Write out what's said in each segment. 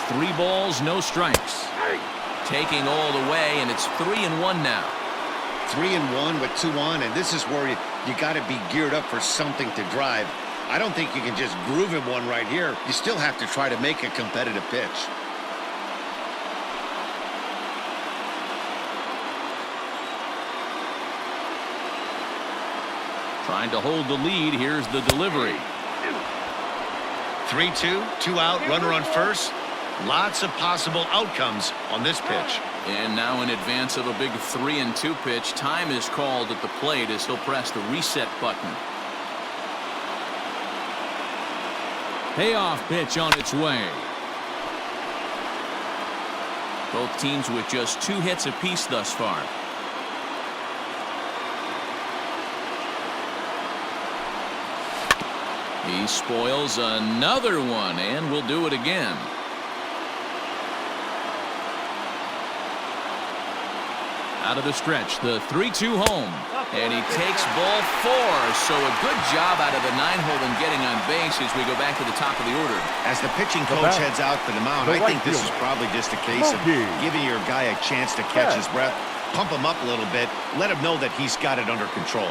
3 balls, no strikes. Taking all the way, and it's 3-1 now. 3-1 with 2 on, and this is where you got to be geared up for something to drive. I don't think you can just groove him one right here. You still have to try to make a competitive pitch. Trying to hold the lead. Here's the delivery. 3-2, 2 out, runner on first. Lots of possible outcomes on this pitch. And now in advance of a big 3-2 pitch, time is called at the plate as he'll press the reset button. Payoff pitch on its way. Both teams with just 2 hits apiece thus far. He spoils another one and will do it again. Out of the stretch, the 3-2 home. And he takes ball 4. So a good job out of the 9-hole in getting on base as we go back to the top of the order. As the pitching coach heads out for the mound, I think this is probably just a case of giving your guy a chance to catch his breath, pump him up a little bit, let him know that he's got it under control.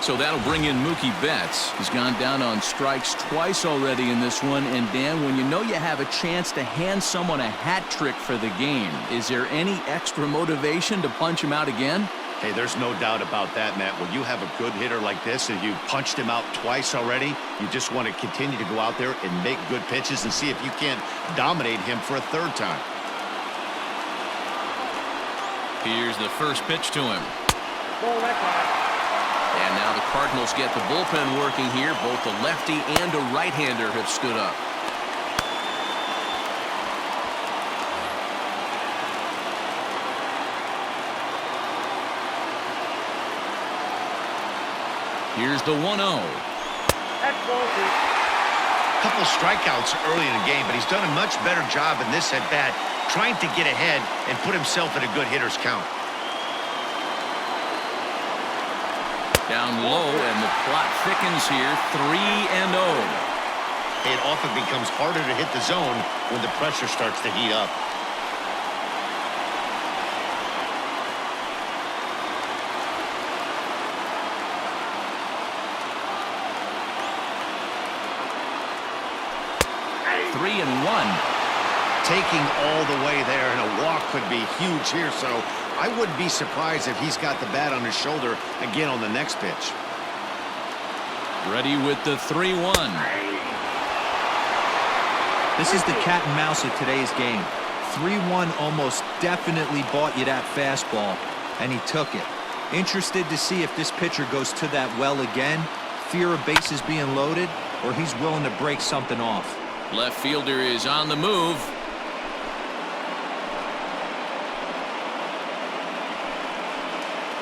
So that'll bring in Mookie Betts. He's gone down on strikes twice already in this one. And Dan, when you know you have a chance to hand someone a hat trick for the game, is there any extra motivation to punch him out again? Hey, there's no doubt about that, Matt. When you have a good hitter like this and you punched him out twice already, you just want to continue to go out there and make good pitches and see if you can't dominate him for a 3rd time. Here's the first pitch to him. And now the Cardinals get the bullpen working here. Both a lefty and a right-hander have stood up. Here's the 1-0. Couple strikeouts early in the game, but he's done a much better job in this at-bat trying to get ahead and put himself in a good hitter's count. Down low, and the plot thickens here. 3-0. It often becomes harder to hit the zone when the pressure starts to heat up. Three and 1. Taking all the way there, and a walk could be huge here, so I wouldn't be surprised if he's got the bat on his shoulder again on the next pitch. Ready with the 3-1. This is the cat and mouse of today's game. 3-1 almost definitely bought you that fastball, and he took it. Interested to see if this pitcher goes to that well again, fear of bases being loaded, or he's willing to break something off. Left fielder is on the move.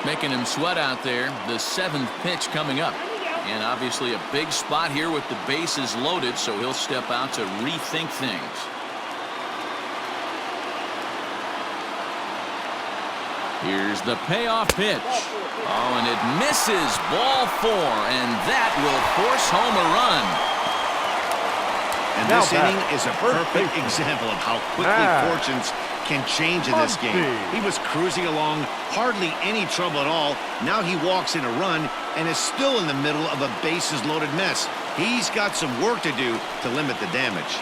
Making him sweat out there. The 7th pitch coming up. And obviously a big spot here with the bases loaded, so he'll step out to rethink things. Here's the payoff pitch. Oh, and it misses. Ball 4, and that will force home a run. And this inning is a perfect example of how quickly fortunes can change in this game. He was cruising along, hardly any trouble at all. Now he walks in a run and is still in the middle of a bases-loaded mess. He's got some work to do to limit the damage.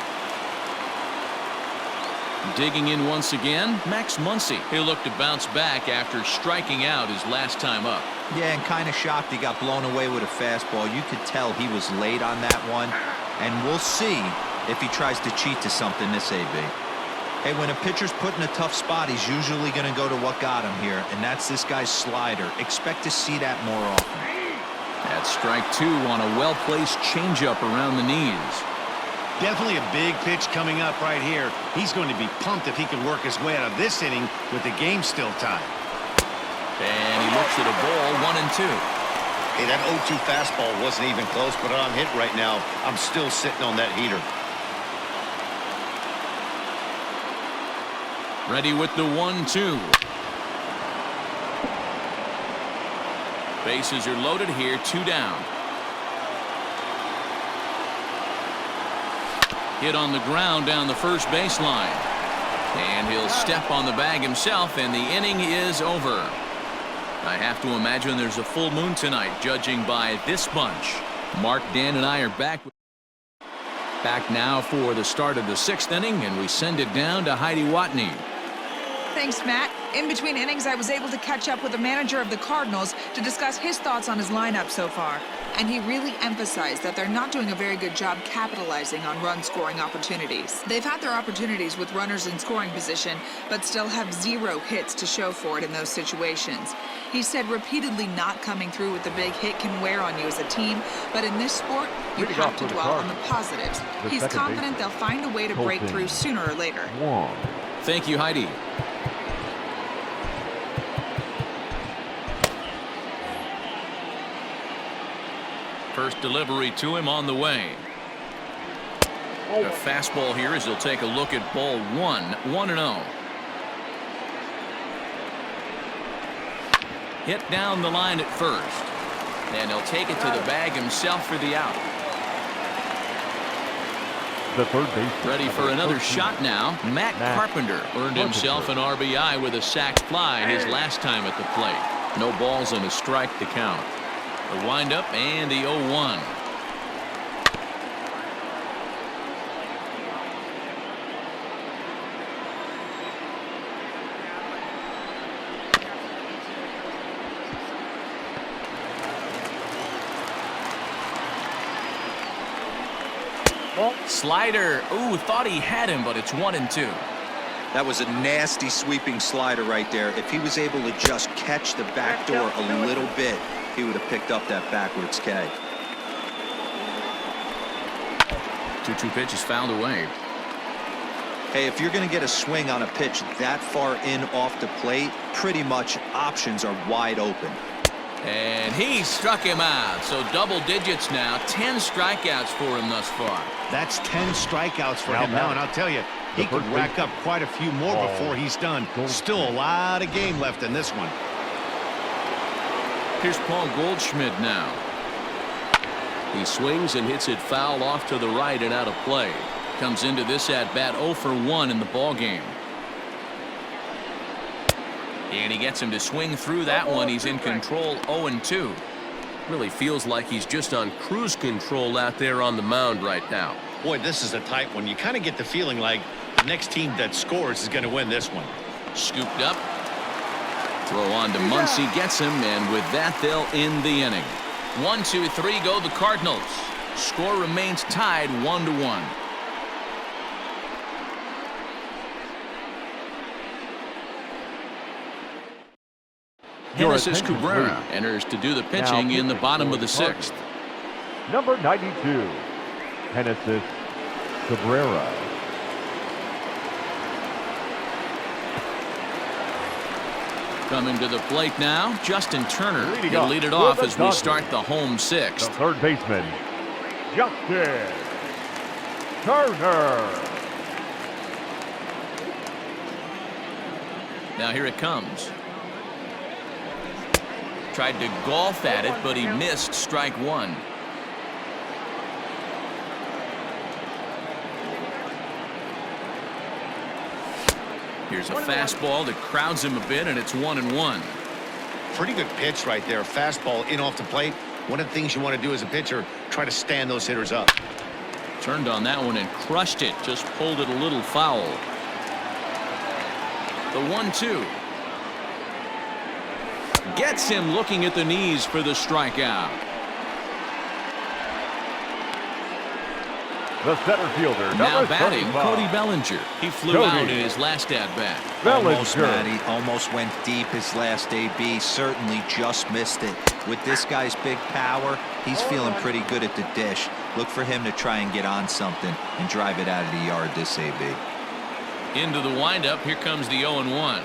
Digging in once again, Max Muncy. He'll look to bounce back after striking out his last time up. Yeah, and kind of shocked he got blown away with a fastball. You could tell he was late on that one. And we'll see if he tries to cheat to something this AB. Hey, when a pitcher's put in a tough spot, he's usually going to go to what got him here, and that's this guy's slider. Expect to see that more often. That's strike 2 on a well-placed changeup around the knees. Definitely a big pitch coming up right here. He's going to be pumped if he can work his way out of this inning with the game still tied. And he looks at a ball, 1-2. Hey, that 0-2 fastball wasn't even close, but on hit right now, I'm still sitting on that heater. Ready with the 1-2. Bases are loaded here, 2 down. Hit on the ground down the first baseline. And he'll step on the bag himself, and the inning is over. I have to imagine there's a full moon tonight, judging by this bunch. Mark, Dan, and I are back now for the start of the 6th inning, and we send it down to Heidi Watney. Thanks, Matt. In between innings, I was able to catch up with the manager of the Cardinals to discuss his thoughts on his lineup so far. And he really emphasized that they're not doing a very good job capitalizing on run-scoring opportunities. They've had their opportunities with runners in scoring position, but still have 0 hits to show for it in those situations. He said repeatedly not coming through with the big hit can wear on you as a team, but in this sport, you have to dwell on the positives. He's confident they'll find a way to break through sooner or later. Thank you, Heidi. First delivery to him on the way. A fastball here as he'll take a look at ball 1, 1-0. Hit down the line at first. And he'll take it to the bag himself for the out. The third base. Ready for another shot now. Matt Carpenter earned himself an RBI with a sac fly his last time at the plate. No balls and a strike to count. The windup and the 0-1. Slider. Ooh, thought he had him, but it's 1-2. That was a nasty sweeping slider right there. If he was able to just catch the back door a little bit, he would have picked up that backwards K. 2-2 pitch is fouled away. Hey, if you're going to get a swing on a pitch that far in off the plate, pretty much options are wide open. And he struck him out. So double digits now. 10 strikeouts for him thus far. That's 10 strikeouts for him now, and I'll tell you, he could rack up quite a few more before he's done. Still a lot of game left in this one. Here's Paul Goldschmidt now. He swings and hits it foul off to the right and out of play. Comes into this at bat 0 for 1 in the ball game. And he gets him to swing through that one. He's in control 0-2. Really feels like he's just on cruise control out there on the mound right now. Boy, this is a tight one. You kind of get the feeling like the next team that scores is going to win this one. Scooped up. Throw on to Muncy, gets him, and with that they'll end the inning. 1-2-3 go the Cardinals. Score remains tied 1-1. Genesis Cabrera enters to do the pitching in the bottom of the 6th. Number 92, Genesis Cabrera. Coming to the plate now, Justin Turner will lead it off as we start the home 6th. The third baseman, Justin Turner. Now here it comes. Tried to golf at it, but he missed strike 1. Here's a fastball that crowds him a bit, and it's 1-1. Pretty good pitch right there. Fastball in off the plate. One of the things you want to do as a pitcher, try to stand those hitters up. Turned on that one and crushed it. Just pulled it a little foul. The 1-2. Gets him looking at the knees for the strikeout. The center fielder, now batting, Cody Bellinger. He flew out in his last at-bat. Almost, Matty. Almost went deep his last AB. Certainly just missed it. With this guy's big power, he's feeling pretty good at the dish. Look for him to try and get on something and drive it out of the yard this AB. Into the windup. Here comes the 0-1.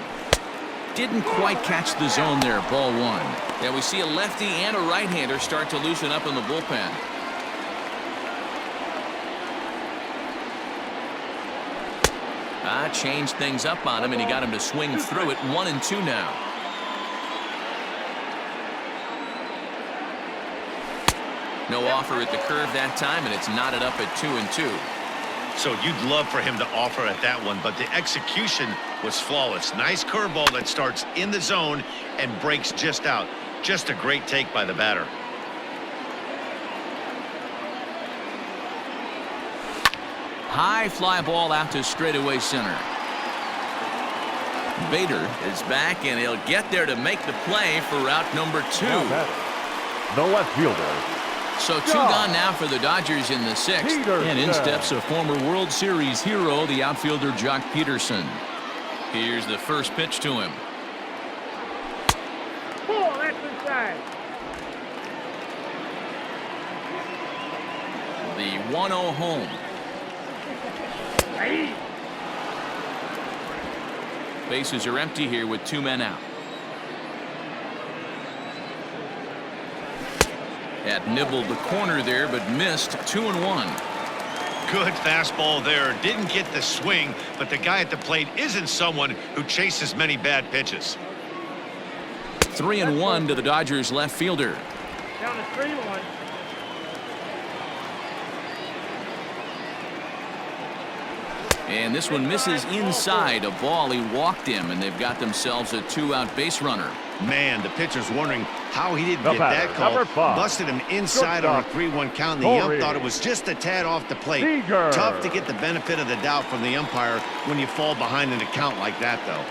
Didn't quite catch the zone there. Ball 1. Yeah, we see a lefty and a right-hander start to loosen up in the bullpen. Changed things up on him, and he got him to swing through it. 1-2 now. No offer at the curve that time, and it's knotted up at 2-2. So you'd love for him to offer at that one, but the execution was flawless. Nice curveball that starts in the zone and breaks just out. Just a great take by the batter. High fly ball out to straightaway center. Bader is back, and he'll get there to make the play for route number 2. The left fielder. So 2 gone now for the Dodgers in the 6th. And in steps a former World Series hero, the outfielder Jock Peterson. Here's the first pitch to him. That's inside. The 1-0 home. Bases are empty here with 2 men out. Had nibbled the corner there, but missed. 2-1. Good fastball there. Didn't get the swing, but the guy at the plate isn't someone who chases many bad pitches. 3-1 to the Dodgers left fielder. Down to 3-1. And this one misses inside. A ball he walked him, and they've got themselves a 2-out base runner. Man, the pitcher's wondering how he didn't The get batter, that call. number 5. Busted him inside on a Shortstop, 3-1 count. The ump Corey. thought it was just a tad off the plate. Seager. Tough to get the benefit of the doubt from the umpire when you fall behind in a count like that, though.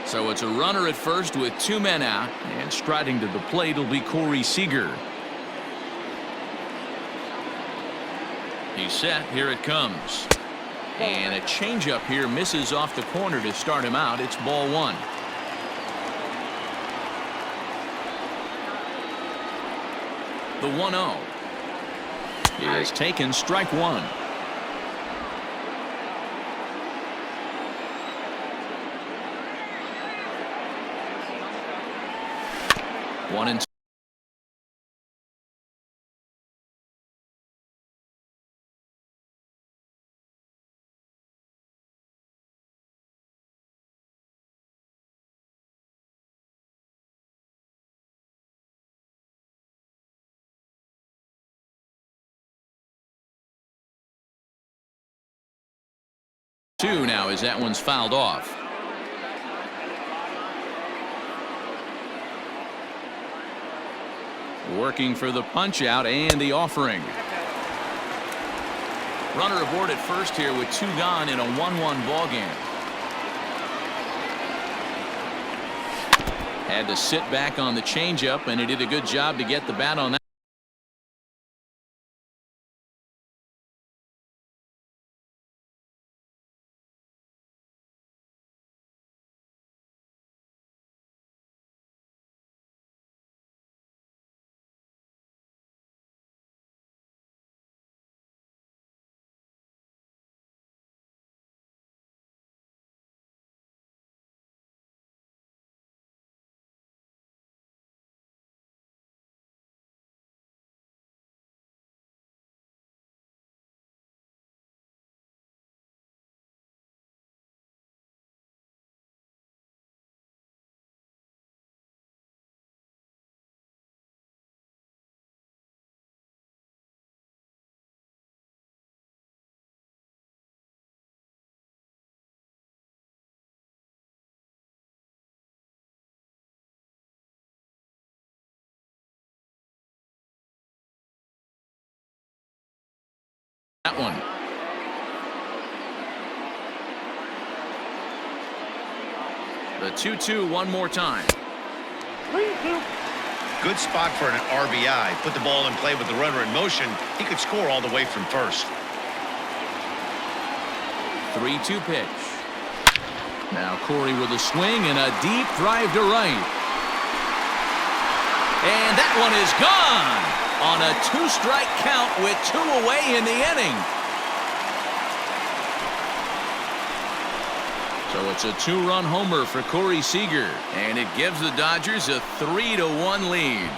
So it's a runner at first with 2 men out, and striding to the plate will be Corey Seager. He's set. Here it comes. And a changeup here misses off the corner to start him out. It's ball 1. The 1-0 is taken, strike 1. One and 2. Now as that one's fouled off. Working for the punch out and the offering. Runner aboard at first here with 2 gone in a 1-1 ball game. Had to sit back on the changeup, and he did a good job to get the bat on that. That one. The 2-2 one more time. 3-2. Good spot for an RBI. Put the ball in play with the runner in motion. He could score all the way from first. 3-2 pitch. Now Corey with a swing and a deep drive to right. And that one is gone on a 2-strike count with 2 away in the inning. So it's a 2-run homer for Corey Seager, and it gives the Dodgers a 3-1 lead.